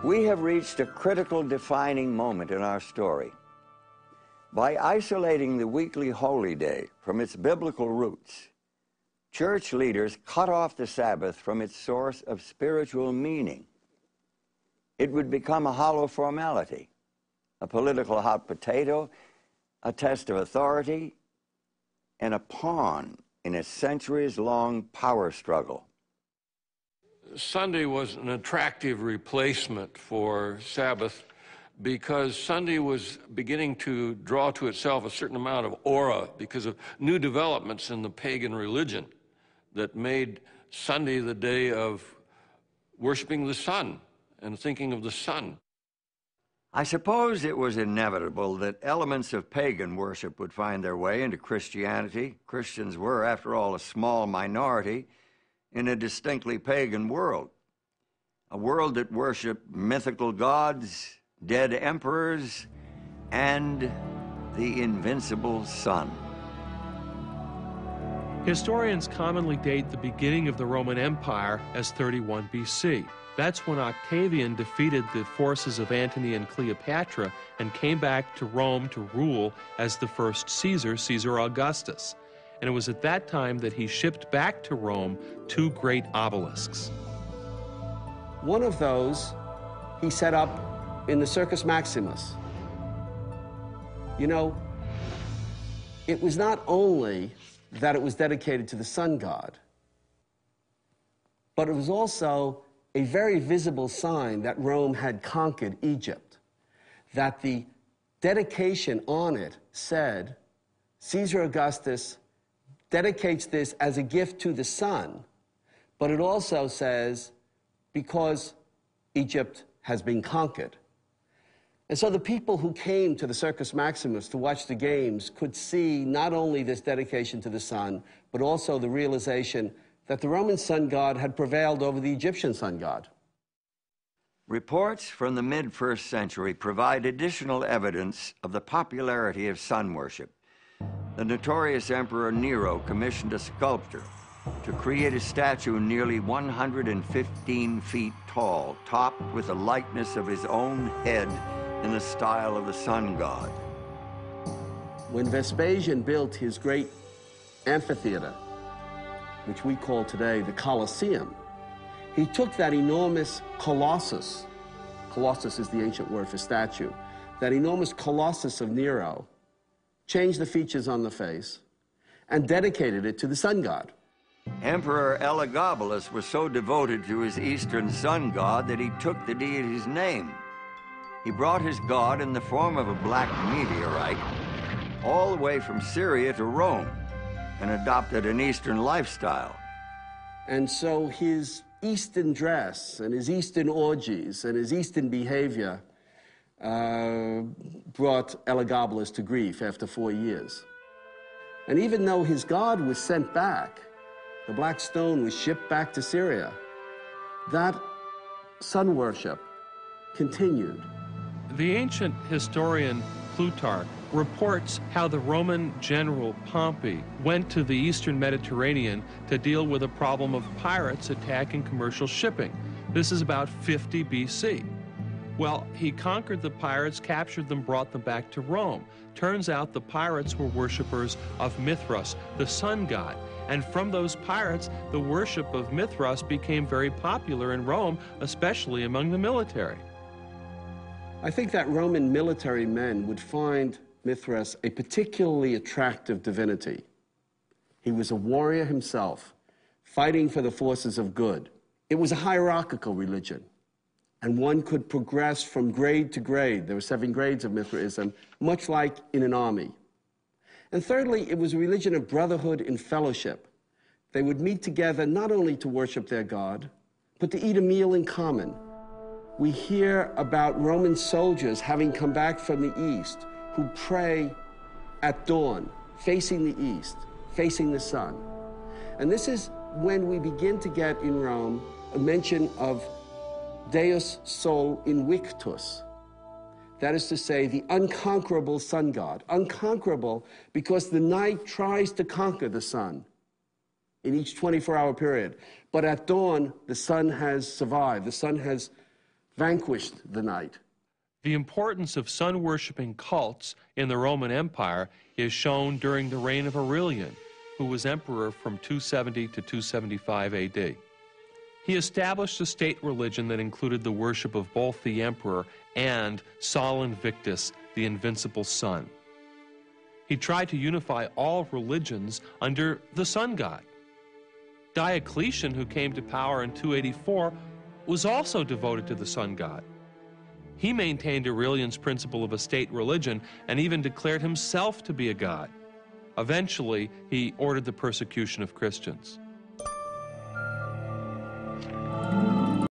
We have reached a critical defining moment in our story. By isolating the weekly holy day from its biblical roots, church leaders cut off the Sabbath from its source of spiritual meaning. It would become a hollow formality, a political hot potato, a test of authority, and a pawn in a centuries-long power struggle. Sunday was an attractive replacement for Sabbath because Sunday was beginning to draw to itself a certain amount of aura because of new developments in the pagan religion that made Sunday the day of worshiping the sun and thinking of the sun. I suppose it was inevitable that elements of pagan worship would find their way into Christianity. Christians were, after all, a small minority in a distinctly pagan world, a world that worshiped mythical gods, dead emperors, and the invincible sun. Historians commonly date the beginning of the Roman Empire as 31 BC. That's when Octavian defeated the forces of Antony and Cleopatra and came back to Rome to rule as the first Caesar, Caesar Augustus. And it was at that time that he shipped back to Rome 2 great obelisks. One of those he set up in the Circus Maximus. You know, it was not only that it was dedicated to the sun god, but it was also a very visible sign that Rome had conquered Egypt, that the dedication on it said, Caesar Augustus dedicates this as a gift to the sun, but it also says, because Egypt has been conquered. And so the people who came to the Circus Maximus to watch the games could see not only this dedication to the sun, but also the realization that the Roman sun god had prevailed over the Egyptian sun god. Reports from the mid-1st century provide additional evidence of the popularity of sun worship. The notorious Emperor Nero commissioned a sculptor to create a statue nearly 115 feet tall, topped with a likeness of his own head in the style of the sun god. When Vespasian built his great amphitheater, which we call today the Colosseum, he took that enormous colossus is the ancient word for statue, that enormous colossus of Nero, changed the features on the face, and dedicated it to the sun god. Emperor Elagabalus was so devoted to his eastern sun god that he took the deity's name. He brought his god in the form of a black meteorite all the way from Syria to Rome and adopted an Eastern lifestyle. And so his Eastern dress and his Eastern orgies and his Eastern behavior brought Elagabalus to grief after 4 years. And even though his god was sent back, the black stone was shipped back to Syria, that sun worship continued. The ancient historian Plutarch reports how the Roman general Pompey went to the eastern Mediterranean to deal with a problem of pirates attacking commercial shipping. This is about 50 BC. Well, he conquered the pirates, captured them, brought them back to Rome. Turns out the pirates were worshippers of Mithras, the sun god. And from those pirates, the worship of Mithras became very popular in Rome, especially among the military. I think that Roman military men would find Mithras a particularly attractive divinity. He was a warrior himself, fighting for the forces of good. It was a hierarchical religion, and one could progress from grade to grade. There were 7 grades of Mithraism, much like in an army. And thirdly, it was a religion of brotherhood and fellowship. They would meet together not only to worship their god, but to eat a meal in common. We hear about Roman soldiers having come back from the east who pray at dawn, facing the east, facing the sun. And this is when we begin to get in Rome a mention of Deus Sol Invictus. That is to say, the unconquerable sun god. Unconquerable because the night tries to conquer the sun in each 24-hour period. But at dawn, the sun has survived. The sun has vanquished the night. The importance of sun-worshipping cults in the Roman Empire is shown during the reign of Aurelian, who was emperor from 270 to 275 AD. He established a state religion that included the worship of both the emperor and Sol Invictus, the invincible sun. He tried to unify all religions under the sun god. Diocletian, who came to power in 284, was also devoted to the sun god. He maintained Aurelian's principle of a state religion and even declared himself to be a god. Eventually, he ordered the persecution of Christians.